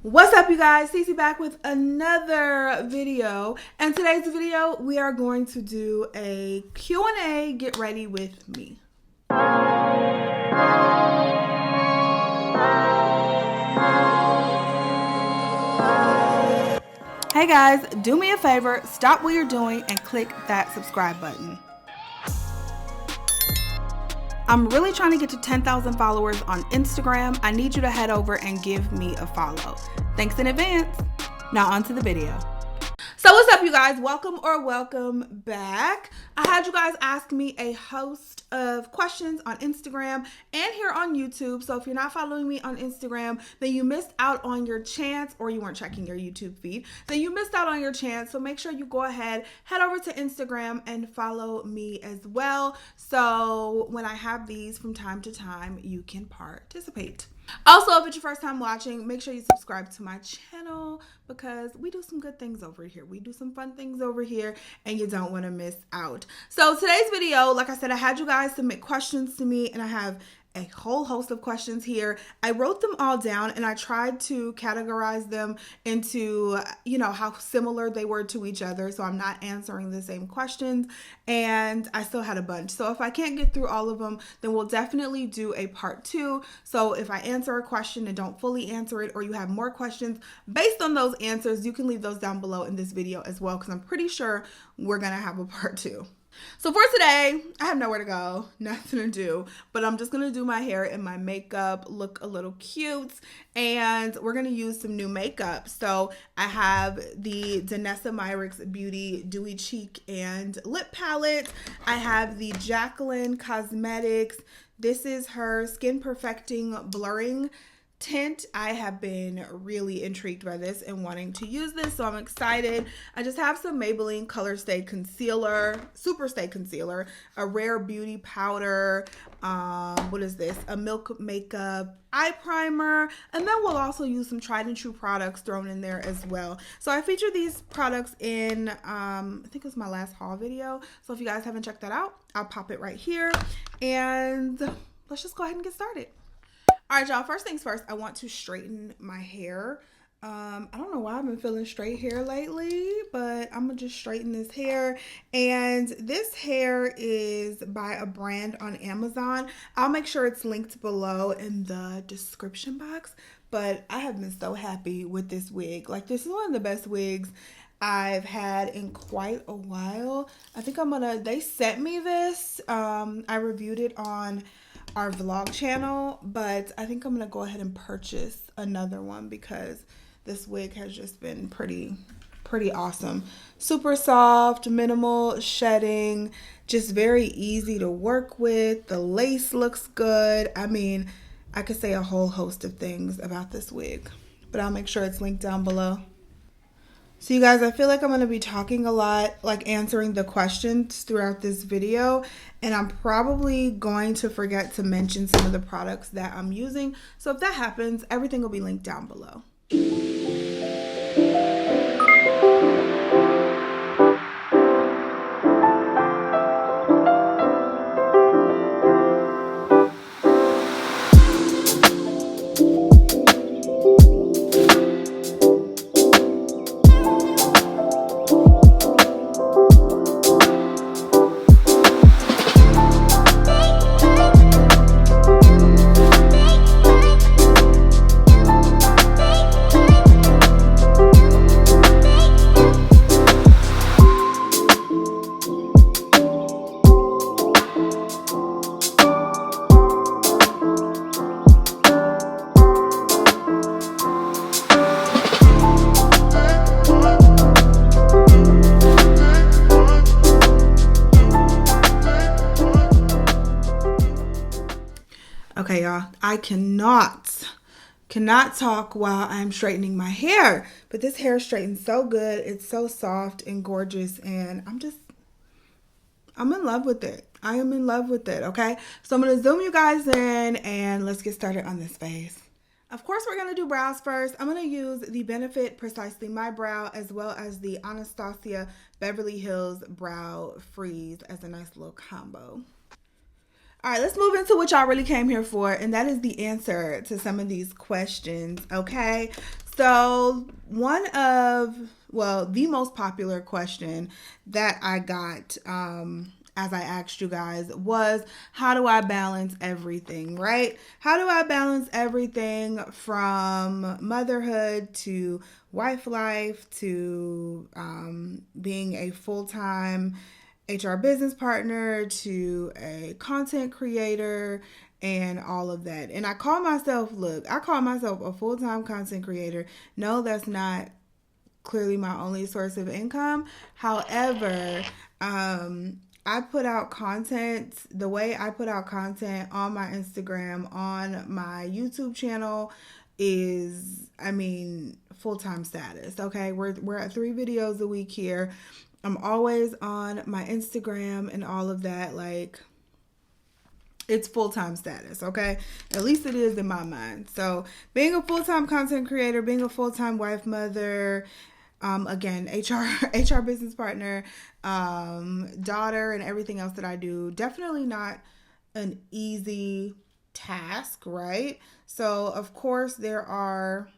What's up, you guys? Cece back with another video, and today's video we are going to do a Q&A. Get ready with me. Hey guys, do me a favor, stop what you're doing and click that subscribe button. I'm really trying to get to 10,000 followers on Instagram. I need you to head over and give me a follow. Thanks in advance. Now on to the video. So what's up, you guys? Welcome back. I had you guys ask me a host of questions on Instagram and here on YouTube. So if you're not following me on Instagram, then you missed out on your chance, or you weren't checking your YouTube feed, then you missed out on your chance. So make sure you go ahead, head over to Instagram and follow me as well. So when I have these from time to time, you can participate. Also, if it's your first time watching, make sure you subscribe to my channel because we do some good things over here. We do some fun things over here and you don't want to miss out. So today's video, like I said, I had you guys submit questions to me and I have a whole host of questions here. I wrote them all down and I tried to categorize them into, how similar they were to each other. So I'm not answering the same questions, and I still had a bunch. So if I can't get through all of them, then we'll definitely do a part 2. So if I answer a question and don't fully answer it, or you have more questions based on those answers, you can leave those down below in this video as well, because I'm pretty sure we're going to have a part 2. So for today, I have nowhere to go, nothing to do, but I'm just going to do my hair and my makeup, look a little cute, and we're going to use some new makeup. So I have the Danessa Myricks Beauty Dewy Cheek and Lip Palette. I have the Jacqueline Cosmetics. This is her Skin Perfecting Blurring Tint. I have been really intrigued by this and wanting to use this, so I'm excited. I just have some Maybelline Color Stay Concealer, Super Stay Concealer, a Rare Beauty Powder, what is this? A Milk Makeup eye primer, and then we'll also use some tried and true products thrown in there as well. So I featured these products in, I think it was my last haul video. So if you guys haven't checked that out, I'll pop it right here, and let's just go ahead and get started. All right, y'all, first things first, I want to straighten my hair. I don't know why I've been feeling straight hair lately, but I'm gonna just straighten this hair. And this hair is by a brand on Amazon. I'll make sure it's linked below in the description box, but I have been so happy with this wig. Like, this is one of the best wigs I've had in quite a while. I think they sent me this. I reviewed it on our vlog channel, but I think I'm gonna go ahead and purchase another one because this wig has just been pretty awesome. Super soft, minimal shedding, just very easy to work with. The lace looks good. I mean, I could say a whole host of things about this wig, but I'll make sure it's linked down below. So you guys, I feel like I'm going to be talking a lot, like answering the questions throughout this video, and I'm probably going to forget to mention some of the products that I'm using. So if that happens, everything will be linked down below. Okay, y'all, I cannot talk while I'm straightening my hair, but this hair straightens so good. It's so soft and gorgeous, and I'm in love with it. I am in love with it, okay? So I'm going to zoom you guys in, and let's get started on this face. Of course, we're going to do brows first. I'm going to use the Benefit Precisely My Brow as well as the Anastasia Beverly Hills Brow Freeze as a nice little combo. All right, let's move into what y'all really came here for, and that is the answer to some of these questions, okay? So the most popular question that I got as I asked you guys was, how do I balance everything, right? How do I balance everything from motherhood to wife life to being a full-time HR business partner to a content creator and all of that. And I call myself a full-time content creator. No, that's not clearly my only source of income. However, I put out content the way I put out content on my Instagram, on my YouTube channel is, full-time status. Okay. We're at 3 videos a week here. I'm always on my Instagram and all of that. Like, it's full-time status, okay? At least it is in my mind. So being a full-time content creator, being a full-time wife, mother, again, HR business partner, daughter, and everything else that I do, definitely not an easy task, right? So of course there are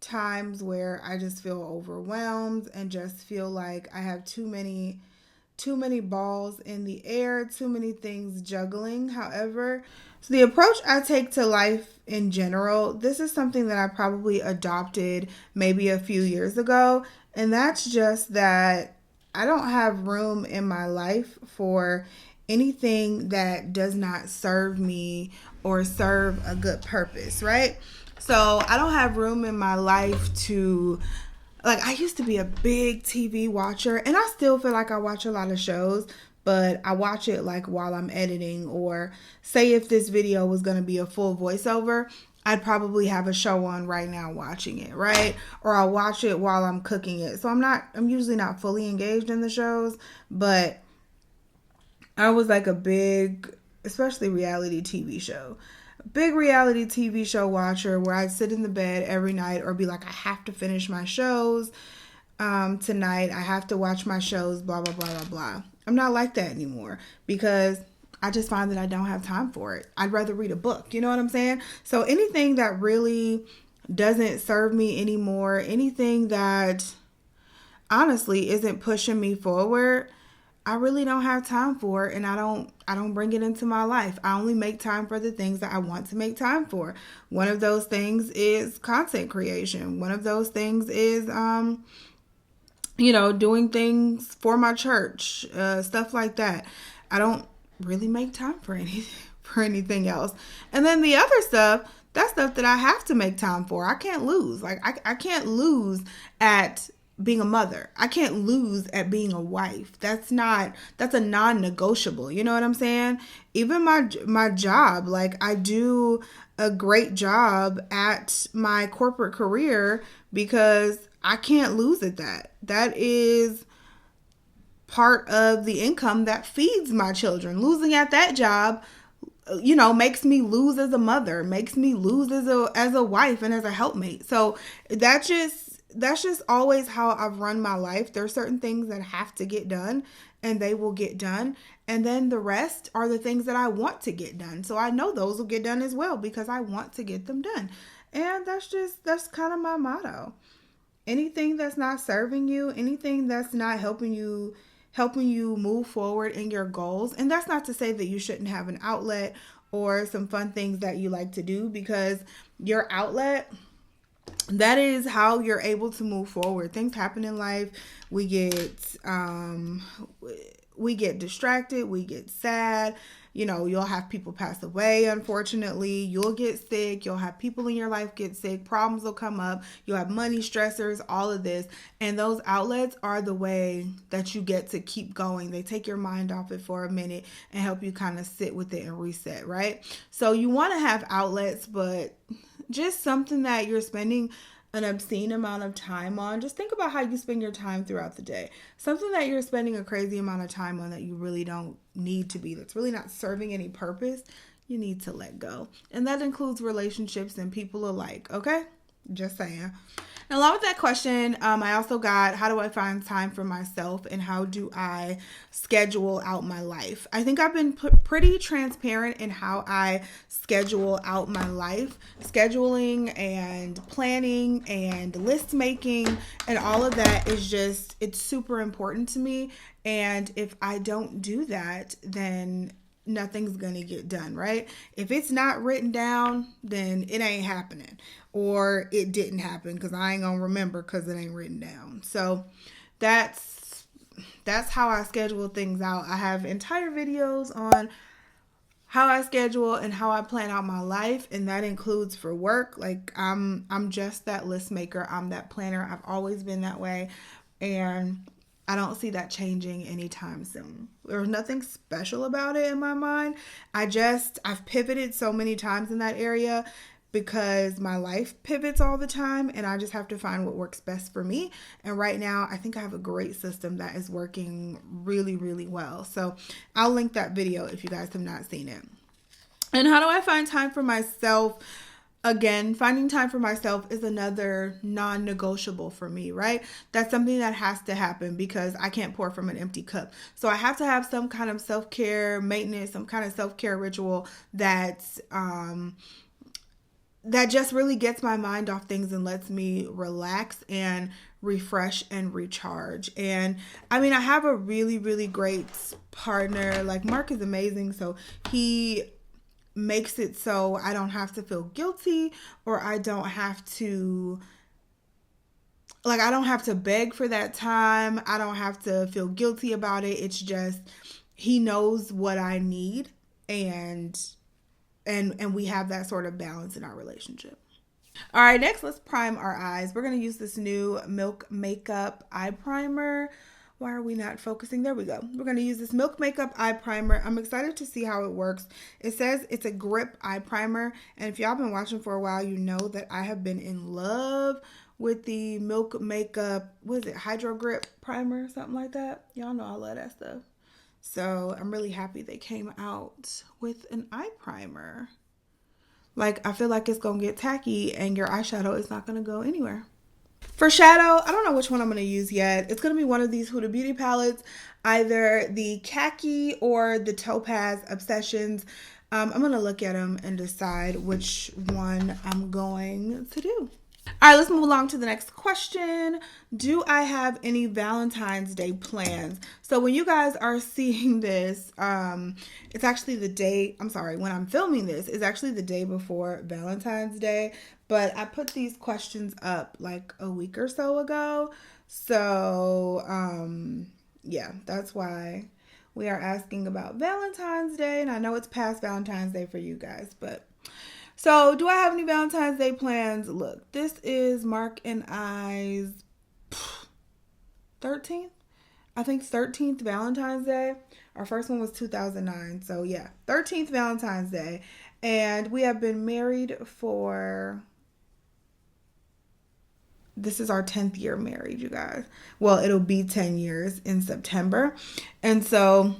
times where I just feel overwhelmed and just feel like I have too many balls in the air, too many things juggling. However, so the approach I take to life in general, this is something that I probably adopted maybe a few years ago. And that's just that I don't have room in my life for anything that does not serve me or serve a good purpose, right? So I don't have room in my life to, like, I used to be a big TV watcher, and I still feel like I watch a lot of shows, but I watch it like while I'm editing, or say if this video was going to be a full voiceover, I'd probably have a show on right now watching it, right? Or I'll watch it while I'm cooking it. So I'm usually not fully engaged in the shows, but I was like a big, especially reality TV show. Big reality TV show watcher where I'd sit in the bed every night or be like, I have to finish my shows tonight. I have to watch my shows, blah, blah, blah, blah, blah. I'm not like that anymore because I just find that I don't have time for it. I'd rather read a book. You know what I'm saying? So anything that really doesn't serve me anymore, anything that honestly isn't pushing me forward, I really don't have time for it, and I don't bring it into my life. I only make time for the things that I want to make time for. One of those things is content creation. One of those things is doing things for my church, stuff like that. I don't really make time for anything else. And then the other stuff, that's stuff that I have to make time for. I can't lose. Like I can't lose at being a mother. I can't lose at being a wife. That's a non-negotiable. You know what I'm saying? Even my job, like I do a great job at my corporate career because I can't lose at that. That is part of the income that feeds my children. Losing at that job, makes me lose as a mother, makes me lose as a wife and as a helpmate. So that's just always how I've run my life. There are certain things that have to get done and they will get done. And then the rest are the things that I want to get done. So I know those will get done as well because I want to get them done. And that's kind of my motto. Anything that's not serving you, anything that's not helping you move forward in your goals. And that's not to say that you shouldn't have an outlet or some fun things that you like to do, because your outlet, that is how you're able to move forward. Things happen in life. We get distracted. We get sad. You'll have people pass away, unfortunately. You'll get sick. You'll have people in your life get sick. Problems will come up. You'll have money stressors, all of this. And those outlets are the way that you get to keep going. They take your mind off it for a minute and help you kind of sit with it and reset, right? So you want to have outlets, but just something that you're spending an obscene amount of time on. Just think about how you spend your time throughout the day. Something that you're spending a crazy amount of time on that you really don't need to be, that's really not serving any purpose, you need to let go. And that includes relationships and people alike, okay? Just saying. And along with that question, I also got, how do I find time for myself and how do I schedule out my life? I think I've been pretty transparent in how I schedule out my life. Scheduling and planning and list making and all of that is just, it's super important to me. And if I don't do that, then nothing's gonna get done, right? If it's not written down, then it ain't happening, or it didn't happen because I ain't gonna remember because it ain't written down. So that's how I schedule things out. I have entire videos on how I schedule and how I plan out my life, and that includes for work. Like I'm just that list maker. I'm that planner. I've always been that way, and I don't see that changing anytime soon. There's nothing special about it in my mind. I've pivoted so many times in that area because my life pivots all the time and I just have to find what works best for me. And right now, I think I have a great system that is working really, really well. So I'll link that video if you guys have not seen it. And how do I find time for myself? Again, finding time for myself is another non-negotiable for me, right? That's something that has to happen because I can't pour from an empty cup. So I have to have some kind of self-care maintenance, some kind of self-care ritual that just really gets my mind off things and lets me relax and refresh and recharge. And I mean, I have a really, really great partner. Like Mark is amazing. So he makes it so I don't have to feel guilty, or I don't have to beg for that time. I don't have to feel guilty about it. It's just he knows what I need, and we have that sort of balance in our relationship. All right, next let's prime our eyes. We're going to use this new Milk Makeup eye primer. Why are we not focusing? There we go. We're going to use this Milk Makeup eye primer. I'm excited to see how it works. It says it's a grip eye primer. And if y'all been watching for a while, you know that I have been in love with the Milk Makeup, what is it, Hydro Grip primer, something like that. Y'all know I love that stuff. So I'm really happy they came out with an eye primer. Like, I feel like it's going to get tacky and your eyeshadow is not going to go anywhere. For shadow, I don't know which one I'm going to use yet. It's going to be one of these Huda Beauty palettes, either the Khaki or the Topaz Obsessions. I'm going to look at them and decide which one I'm going to do. All right, let's move along to the next question. Do I have any Valentine's Day plans? So when you guys are seeing this, it's actually the day, when I'm filming this, it's actually the day before Valentine's Day. But I put these questions up like a week or so ago. So, yeah, that's why we are asking about Valentine's Day. And I know it's past Valentine's Day for you guys, but... So, do I have any Valentine's Day plans? Look, this is Mark and I's 13th? I think 13th Valentine's Day. Our first one was 2009. So, yeah, 13th Valentine's Day. And we have been married for... This is our 10th year married, you guys. Well, it'll be 10 years in September. And so...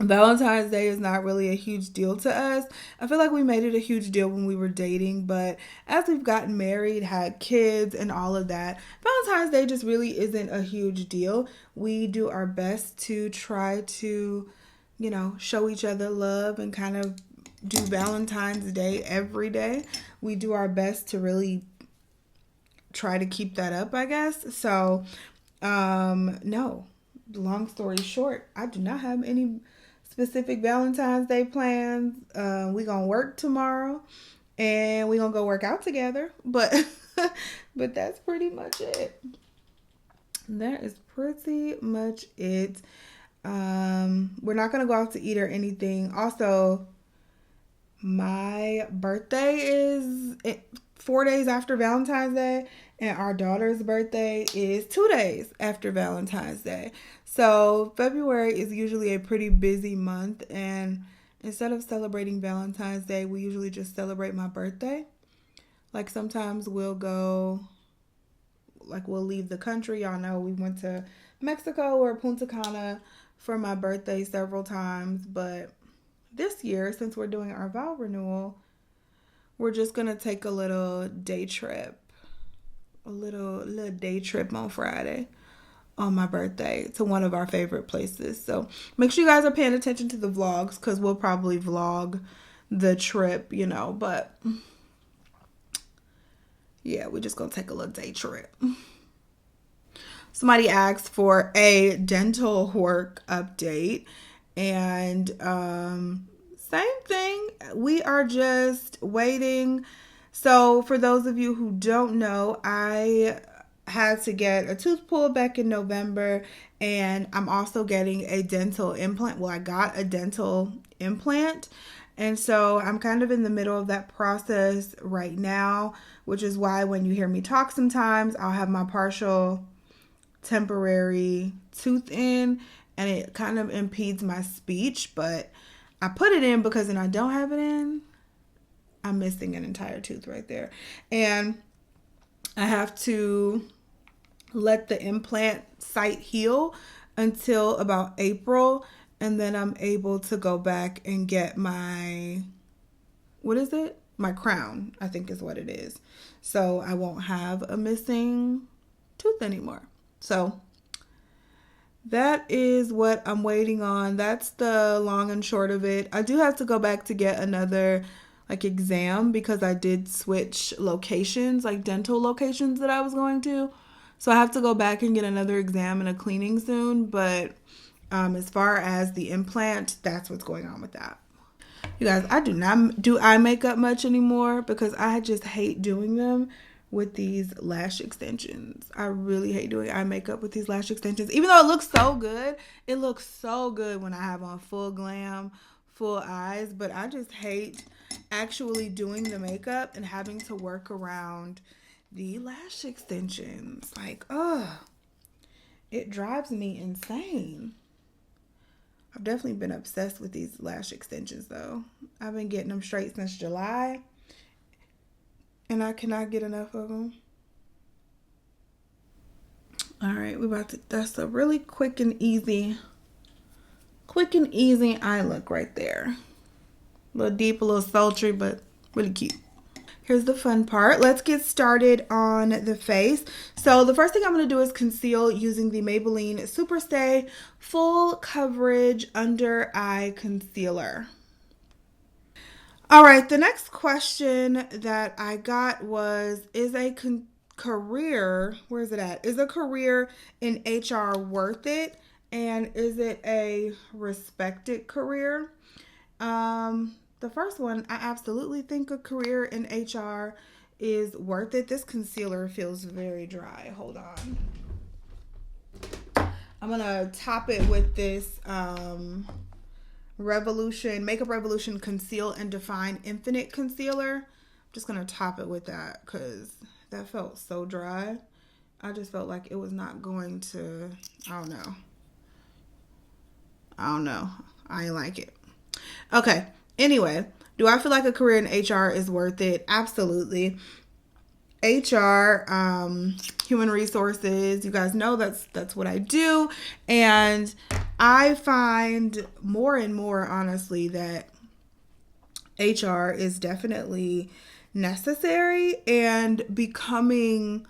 Valentine's Day is not really a huge deal to us. I feel like we made it a huge deal when we were dating, but as we've gotten married, had kids, and all of that, Valentine's Day just really isn't a huge deal. We do our best to try to, show each other love and kind of do Valentine's Day every day. We do our best to really try to keep that up, I guess. So, no. Long story short, I do not have any specific Valentine's Day plans. We gonna work tomorrow and we gonna go work out together, but that's pretty much it. That is pretty much it. We're not gonna go out to eat or anything. Also, my birthday is 4 days after Valentine's Day, and our daughter's birthday is 2 days after Valentine's Day. So February is usually a pretty busy month, and instead of celebrating Valentine's Day, we usually just celebrate my birthday. Like sometimes we'll leave the country. Y'all know we went to Mexico or Punta Cana for my birthday several times, but this year, since we're doing our vow renewal, we're just going to take a little day trip. a little day trip on Friday on my birthday to one of our favorite places. So make sure you guys are paying attention to the vlogs because we'll probably vlog the trip, you know. But yeah, we're just going to take a little day trip. Somebody asked for a dental work update. And same thing. We are just waiting. So for those of you who don't know, I had to get a tooth pulled back in November, and I'm also getting a dental implant. Well, I got a dental implant, and so I'm kind of in the middle of that process right now, which is why when you hear me talk sometimes, I'll have my partial temporary tooth in, and it kind of impedes my speech, but I put it in because when I don't have it in, I'm missing an entire tooth right there. And I have to let the implant site heal until about April, and then I'm able to go back and get my, what is it? My crown, I think is what it is. So I won't have a missing tooth anymore. So that is what I'm waiting on. That's the long and short of it. I do have to go back to get another exam because I did switch locations, dental locations that I was going to. So I have to go back and get another exam and a cleaning soon. But as far as the implant, that's what's going on with that. You guys, I do not do eye makeup much anymore because I just hate doing them with these lash extensions. I really hate doing eye makeup with these lash extensions. Even though it looks so good. It looks so good when I have on full glam, full eyes. But I just hate actually doing the makeup and having to work around the lash extensions. It drives me insane. I've definitely been obsessed with these lash extensions though. I've been getting them straight since July, and I cannot get enough of them. All right, that's a really quick and easy eye look right there. A little deep, a little sultry, but really cute. Here's the fun part. Let's get started on the face. So the first thing I'm going to do is conceal using the Maybelline Superstay Full Coverage Under Eye Concealer. All right, the next question that I got was, is a career, where is it at? Is a career in HR worth it? And is it a respected career? The first one, I absolutely think a career in HR is worth it. This concealer feels very dry. Hold on. I'm going to top it with this Makeup Revolution Conceal and Define Infinite Concealer. I'm just going to top it with that because that felt so dry. I just felt like it was not going to, I don't know. I ain't like it. Okay. Anyway, do I feel like a career in HR is worth it? Absolutely. HR, human resources, you guys know that's what I do. And I find more and more, honestly, that HR is definitely necessary and becoming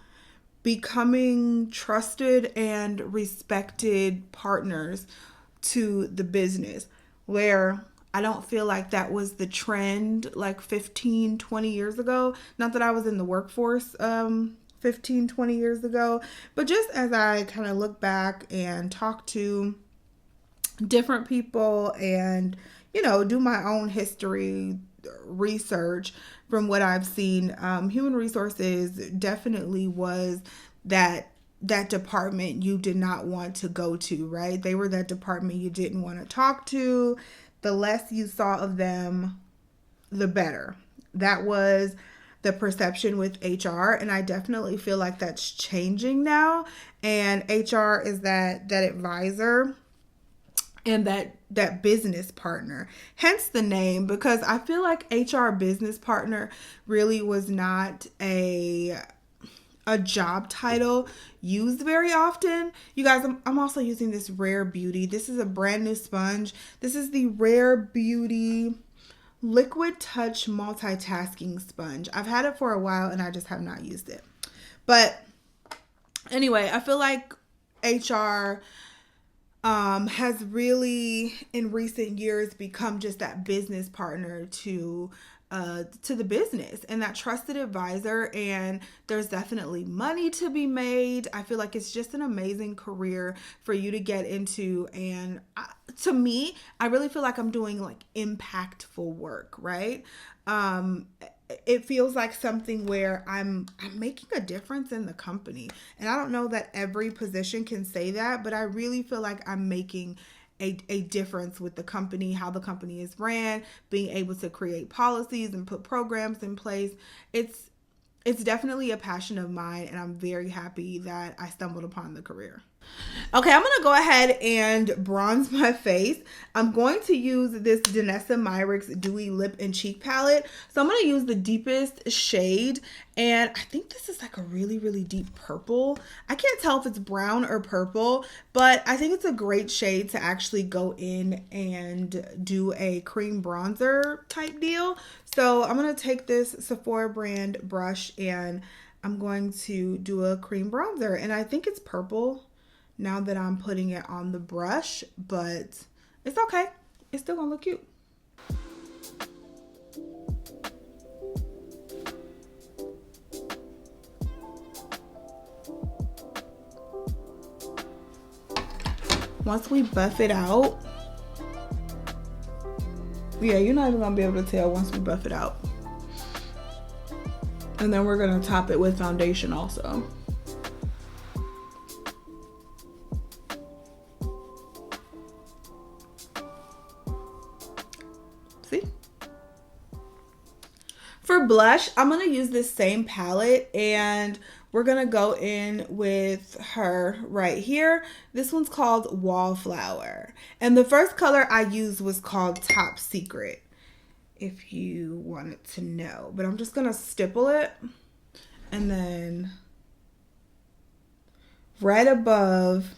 trusted and respected partners to the business, where I don't feel like that was the trend 15, 20 years ago. Not that I was in the workforce 15, 20 years ago, but just as I kind of look back and talk to different people and, do my own history research from what I've seen, human resources definitely was that department you did not want to go to, right? They were that department you didn't want to talk to. The less you saw of them, the better. That was the perception with HR, and I definitely feel like that's changing now. And HR is that advisor and that business partner. Hence the name, because I feel like HR business partner really was not a job title used very often. You guys, I'm also using this Rare Beauty. This is a brand new sponge. This is the Rare Beauty Liquid Touch Multitasking Sponge. I've had it for a while and I just have not used it. But anyway, I feel like HR has really in recent years become just that business partner to the business and that trusted advisor, and there's definitely money to be made. I feel like it's just an amazing career for you to get into, and to me, I really feel like I'm doing like impactful work, right? It feels like something where I'm making a difference in the company. And I don't know that every position can say that, but I really feel like I'm making a difference with the company, how the company is ran, being able to create policies and put programs in place. It's definitely a passion of mine, and I'm very happy that I stumbled upon the career. Okay, I'm going to go ahead and bronze my face. I'm going to use this Danessa Myricks Dewy Lip and Cheek Palette. So I'm going to use the deepest shade, and I think this is like a really, really deep purple. I can't tell if it's brown or purple, but I think it's a great shade to actually go in and do a cream bronzer type deal. So I'm going to take this Sephora brand brush, and I'm going to do a cream bronzer, and I think it's purple now that I'm putting it on the brush, but it's okay. It's still gonna look cute. Once we buff it out, yeah, you're not even gonna be able to tell once we buff it out. And then we're gonna top it with foundation also. See? For blush, I'm going to use this same palette, and we're going to go in with her right here. This one's called Wallflower. And the first color I used was called Top Secret, if you wanted to know. But I'm just going to stipple it, and then right above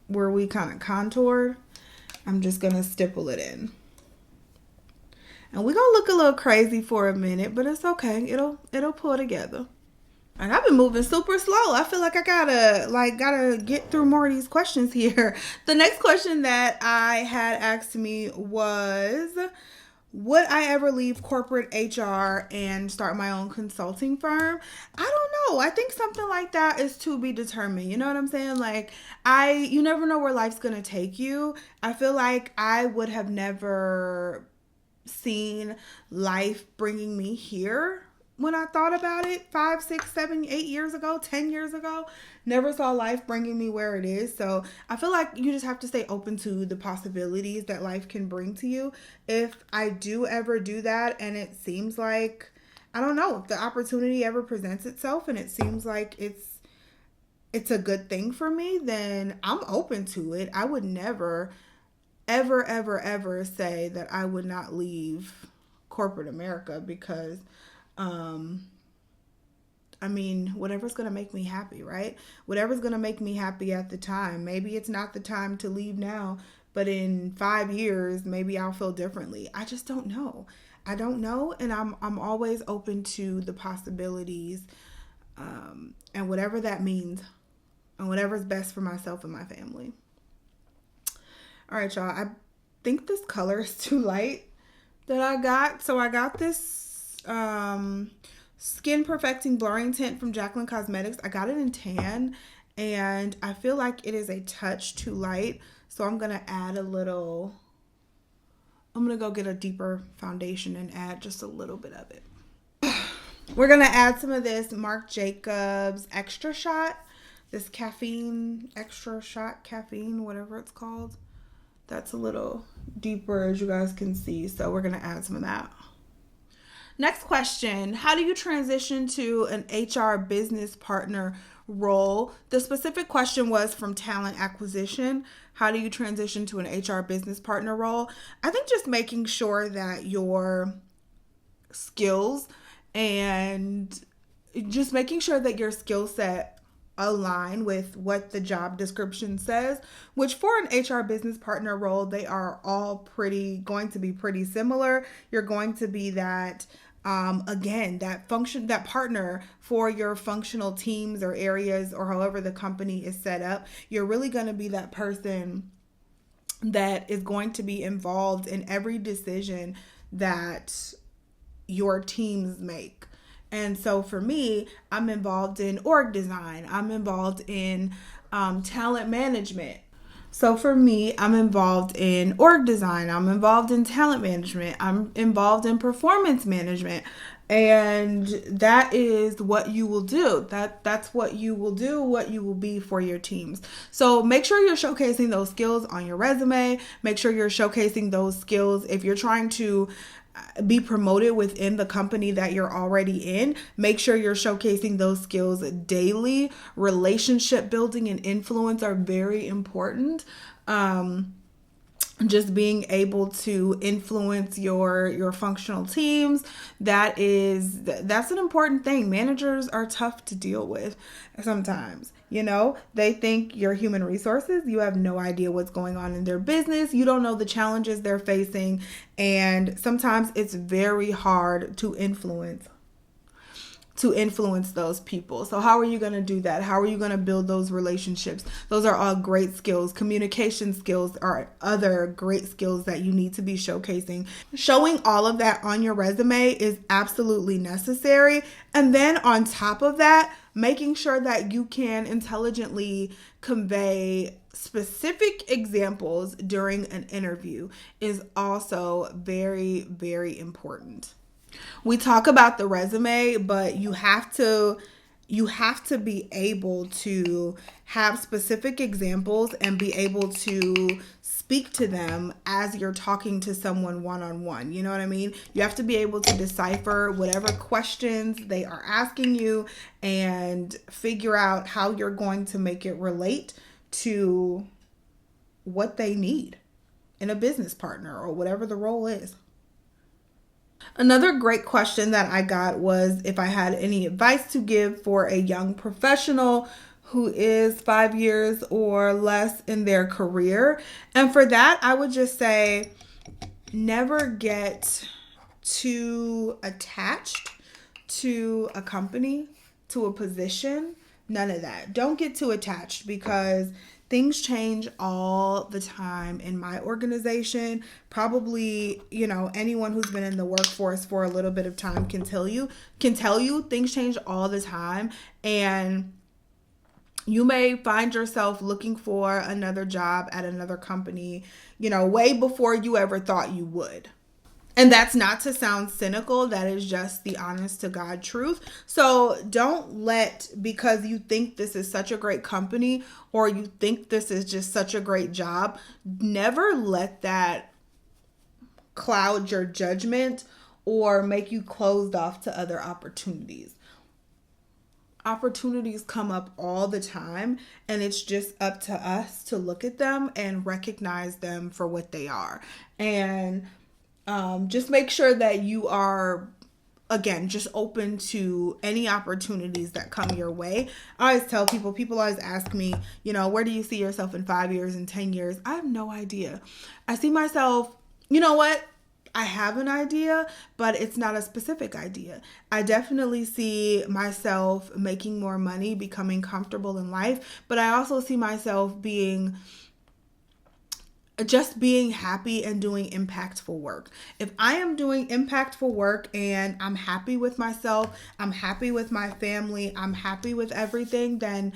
where we kind of contoured, I'm just going to stipple it in. And we're going to look a little crazy for a minute, but it's okay. It'll pull together. And I've been moving super slow. I feel like I gotta get through more of these questions here. The next question that I had asked me was, would I ever leave corporate HR and start my own consulting firm? I don't know. I think something like that is to be determined. You know what I'm saying? Like, you never know where life's going to take you. I feel like I would have never seen life bringing me here when I thought about it 5, 6, 7, 8 years ago, 10 years ago. Never saw life bringing me where it is. So I feel like you just have to stay open to the possibilities that life can bring to you. If I do ever do that, and it seems like, I don't know, if the opportunity ever presents itself and it seems like it's a good thing for me, then I'm open to it. I would never ever say that I would not leave corporate America, because I mean, whatever's going to make me happy, right? Whatever's going to make me happy at the time. Maybe it's not the time to leave now, but in 5 years, maybe I'll feel differently. I just don't know. I don't know, and I'm always open to the possibilities, and whatever that means, and whatever's best for myself and my family. All right, y'all. I think this color is too light that I got. So I got this Skin Perfecting Blurring Tint from Jaclyn Cosmetics. I got it in tan, and I feel like it is a touch too light. So I'm going to add I'm going to go get a deeper foundation and add just a little bit of it. We're going to add some of this Marc Jacobs Extra Shot. This Extra Shot caffeine, whatever it's called. That's a little deeper, as you guys can see. So we're going to add some of that. Next question. How do you transition to an HR business partner role? The specific question was from talent acquisition. How do you transition to an HR business partner role? I think just making sure that your skills and just making sure that your skill set align with what the job description says, which for an HR business partner role, they are all going to be pretty similar. You're going to be that Again, that partner for your functional teams or areas or however the company is set up, you're really going to be that person that is going to be involved in every decision that your teams make. And so for me, I'm involved in org design. I'm involved in talent management. So for me, I'm involved in org design. I'm involved in talent management. I'm involved in performance management. And that is what you will do. That's what you will do, what you will be for your teams. So make sure you're showcasing those skills on your resume. Make sure you're showcasing those skills if you're trying to be promoted within the company that you're already in. Make sure you're showcasing those skills daily. Relationship building and influence are very important. Just being able to influence your functional teams, that's an important thing. Managers are tough to deal with sometimes. They think you're human resources. You have no idea what's going on in their business. You don't know the challenges they're facing. And sometimes it's very hard to influence those people. So how are you going to do that? How are you going to build those relationships? Those are all great skills. Communication skills are other great skills that you need to be showcasing. Showing all of that on your resume is absolutely necessary. And then on top of that, making sure that you can intelligently convey specific examples during an interview is also very, very important. We talk about the resume, but you have to be able to have specific examples and be able to speak to them as you're talking to someone one-on-one. You know what I mean? You have to be able to decipher whatever questions they are asking you and figure out how you're going to make it relate to what they need in a business partner or whatever the role is. Another great question that I got was if I had any advice to give for a young professional who is 5 years or less in their career. And for that, I would just say never get too attached to a company, to a position. None of that. Don't get too attached because things change all the time in my organization. Probably, anyone who's been in the workforce for a little bit of time can tell you things change all the time. And you may find yourself looking for another job at another company, way before you ever thought you would. And that's not to sound cynical. That is just the honest to God truth. So don't because you think this is such a great company or you think this is just such a great job, never let that cloud your judgment or make you closed off to other opportunities. Opportunities come up all the time, and it's just up to us to look at them and recognize them for what they are. And just make sure that you are, again, just open to any opportunities that come your way. I always tell people always ask me, where do you see yourself in 5 years and 10 years? I have no idea. I see myself, I have an idea, but it's not a specific idea. I definitely see myself making more money, becoming comfortable in life, but I also see myself being happy and doing impactful work. If I am doing impactful work and I'm happy with myself, I'm happy with my family, I'm happy with everything, then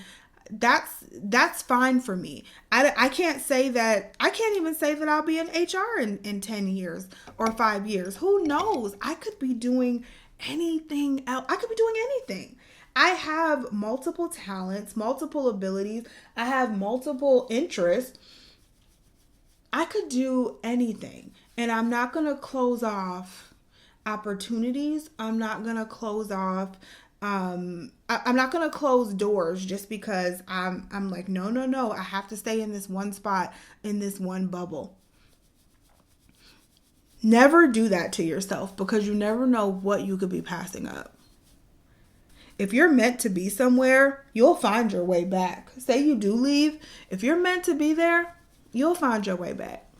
that's fine for me. I can't even say that I'll be in HR in 10 years or 5 years. Who knows? I could be doing anything else. I could be doing anything. I have multiple talents, multiple abilities. I have multiple interests. I could do anything, and I'm not going to close off opportunities. I'm not going to close off I'm not going to close doors just because I'm like, no, I have to stay in this one spot, in this one bubble. Never do that to yourself because you never know what you could be passing up. If you're meant to be somewhere, you'll find your way back. Say you do leave. If you're meant to be there, you'll find your way back.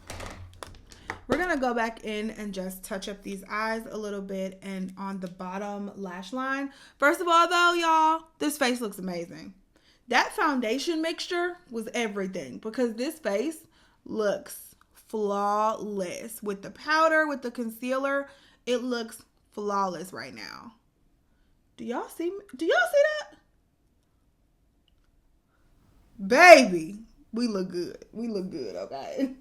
We're going to go back in and just touch up these eyes a little bit and on the bottom lash line. First of all, though, y'all, this face looks amazing. That foundation mixture was everything because this face looks flawless. With the powder, with the concealer, it looks flawless right now. Do y'all see that? Baby, we look good. We look good, okay?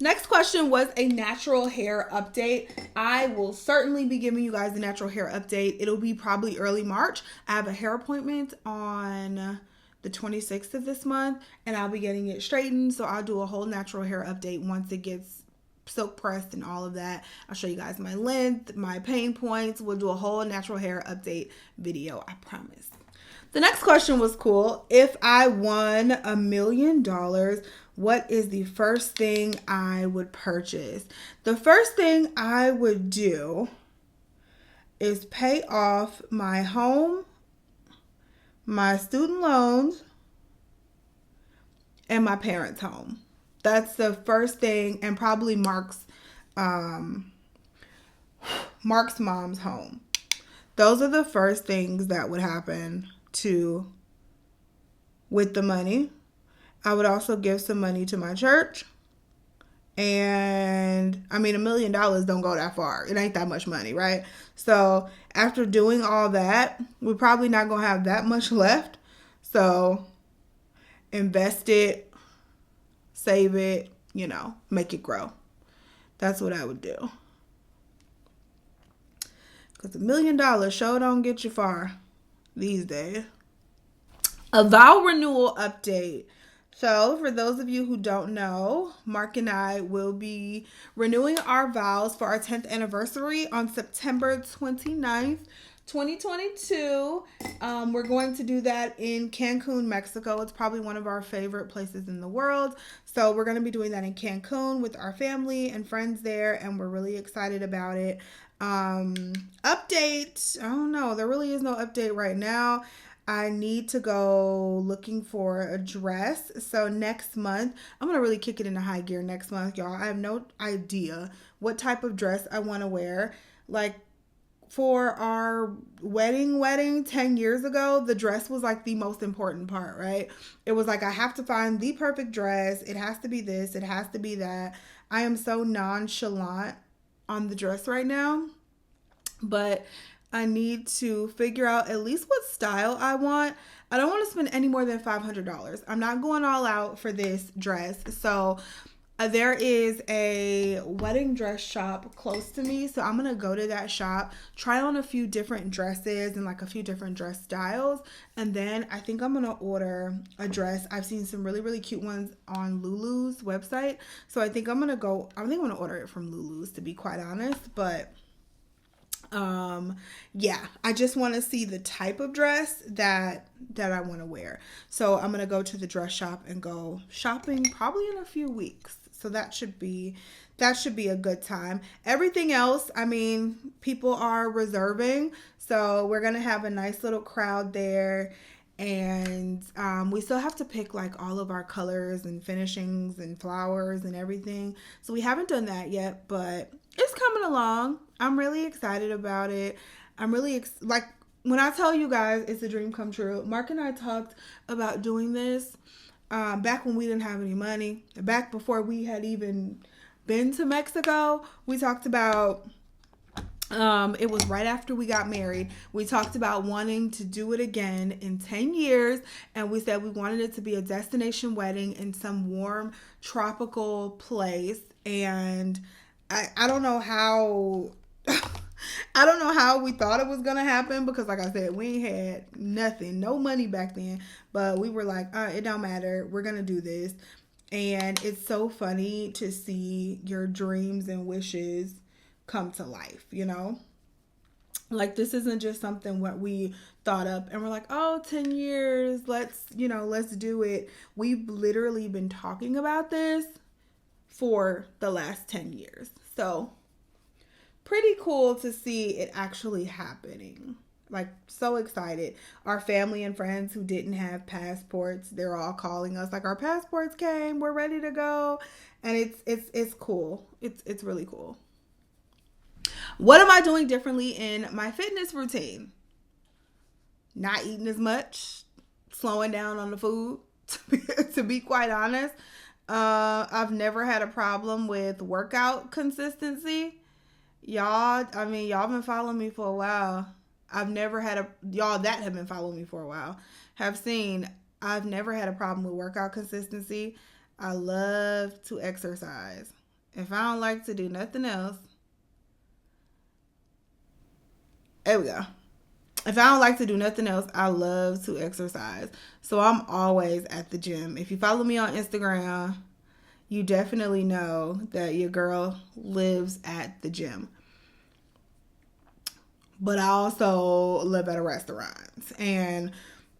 Next question was a natural hair update. I will certainly be giving you guys a natural hair update. It'll be probably early March. I have a hair appointment on the 26th of this month, and I'll be getting it straightened. So I'll do a whole natural hair update once it gets silk pressed and all of that. I'll show you guys my length, my pain points. We'll do a whole natural hair update video, I promise. The next question was cool. If I won $1 million, what is the first thing I would purchase? The first thing I would do is pay off my home, my student loans, and my parents' home. That's the first thing, and probably Mark's mom's home. Those are the first things that would happen with the money. I would also give some money to my church. And I mean, $1 million don't go that far. It ain't that much money, right? So after doing all that, we're probably not going to have that much left. So invest it, save it, make it grow. That's what I would do. Because $1 million sure don't get you far these days. A vow renewal update. So for those of you who don't know, Mark and I will be renewing our vows for our 10th anniversary on September 29th, 2022. We're going to do that in Cancun, Mexico. It's probably one of our favorite places in the world. So we're going to be doing that in Cancun with our family and friends there, and we're really excited about it. Update. I don't know. There really is no update right now. I need to go looking for a dress. So next month, I'm going to really kick it into high gear next month, y'all. I have no idea what type of dress I want to wear. Like for our wedding 10 years ago, the dress was like the most important part, right? It was like, I have to find the perfect dress. It has to be this. It has to be that. I am so nonchalant on the dress right now, but I need to figure out at least what style I want. I don't want to spend any more than $500. I'm not going all out for this dress. So there is a wedding dress shop close to me. So I'm going to go to that shop, try on a few different dresses and like a few different dress styles. And then I think I'm going to order a dress. I've seen some really, really cute ones on Lulu's website. So I think I'm going to order it from Lulu's, to be quite honest. But yeah, I just want to see the type of dress that I want to wear. So I'm going to go to the dress shop and go shopping probably in a few weeks. So that should be a good time. Everything else, I mean, people are reserving. So we're going to have a nice little crowd there. And we still have to pick like all of our colors and finishings and flowers and everything. So we haven't done that yet, but it's coming along. I'm really excited about it. I'm really like when I tell you guys it's a dream come true. Mark and I talked about doing this back when we didn't have any money. Back before we had even been to Mexico. We talked about it was right after we got married. We talked about wanting to do it again in 10 years. And we said we wanted it to be a destination wedding in some warm tropical place. And I don't know how I don't know how we thought it was going to happen because like I said, we ain't had nothing, no money back then. But we were like, it don't matter. We're going to do this. And it's so funny to see your dreams and wishes come to life, like this isn't just something what we thought up and we're like, 10 years, let's do it. We've literally been talking about this for the last 10 years. So pretty cool to see it actually happening. Like, so excited. Our family and friends who didn't have passports, they're all calling us like, our passports came, we're ready to go. And it's cool. It's really cool. What am I doing differently in my fitness routine? Not eating as much, slowing down on the food, to be quite honest. I've never had a problem with workout consistency. Y'all been following me for a while. Y'all that have been following me for a while have seen I've never had a problem with workout consistency. I love to exercise. If I don't like to do nothing else, there we go. If I don't like to do nothing else, I love to exercise. So I'm always at the gym. If you follow me on Instagram, you definitely know that your girl lives at the gym. But I also live at a restaurant, and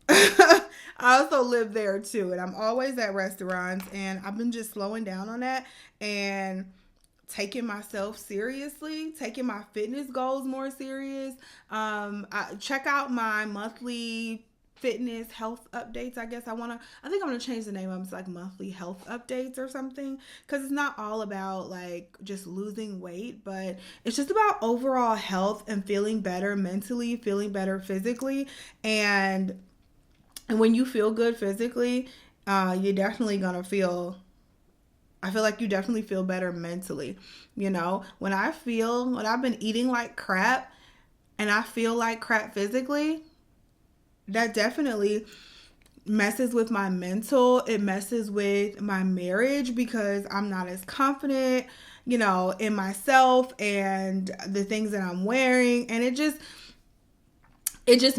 I also live there too. And I'm always at restaurants, and I've been just slowing down on that and taking myself seriously, taking my fitness goals more serious. I check out my monthly fitness health updates. I think I'm gonna change the name of it to like monthly health updates or something, because it's not all about like just losing weight, but it's just about overall health and feeling better mentally, feeling better physically. And when you feel good physically, you're definitely gonna I feel like you definitely feel better mentally. You know, when I've been eating like crap and I feel like crap physically, that definitely messes with my mental. It messes with my marriage, because I'm not as confident, you know, in myself and the things that I'm wearing. And it just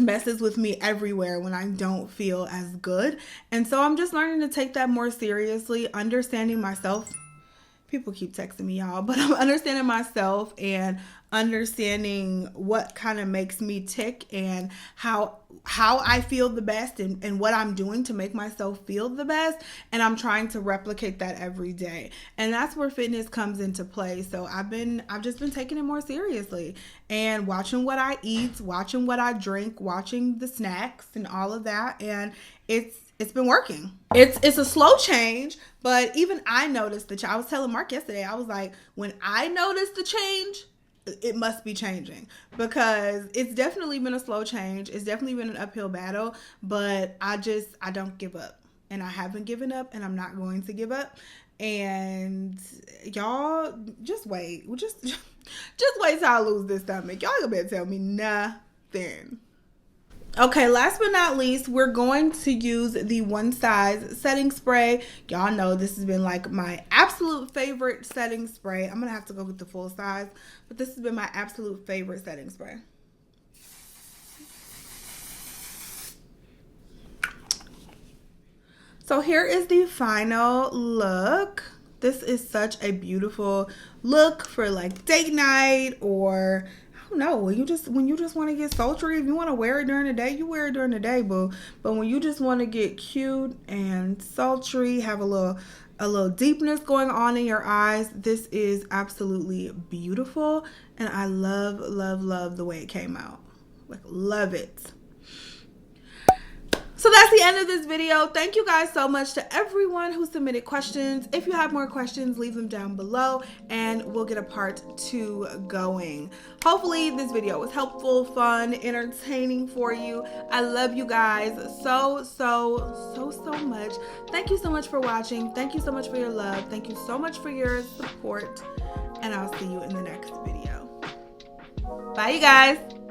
messes with me everywhere when I don't feel as good. And so I'm just learning to take that more seriously, understanding myself. People keep texting me, y'all, but I'm understanding myself and understanding what kind of makes me tick and how I feel the best and what I'm doing to make myself feel the best. And I'm trying to replicate that every day. And that's where fitness comes into play. So I've just been taking it more seriously and watching what I eat, watching what I drink, watching the snacks and all of that. And it's been working. It's a slow change, but even I noticed the change. I was telling Mark yesterday, I was like, when I noticed the change, it must be changing, because it's definitely been a slow change. It's definitely been an uphill battle, but I don't give up, and I haven't given up, and I'm not going to give up. And y'all just wait. Just wait till I lose this stomach. Y'all gonna better tell me nothing. Okay, last but not least, we're going to use the One Size setting spray. Y'all know this has been like my absolute favorite setting spray. I'm gonna have to go get the full size, but this has been my absolute favorite setting spray. So here is the final look. This is such a beautiful look for like date night, or no, when you just want to get sultry. If you want to wear it during the day, you wear it during the day, boo. But when you just want to get cute and sultry, have a little deepness going on in your eyes, this is absolutely beautiful. And I love the way it came out. Like, love it. So that's the end of this video. Thank you guys so much to everyone who submitted questions. If you have more questions, leave them down below and we'll get a part 2 going. Hopefully this video was helpful, fun, entertaining for you. I love you guys so much. Thank you so much for watching. Thank you so much for your love. Thank you so much for your support. And I'll see you in the next video. Bye, you guys.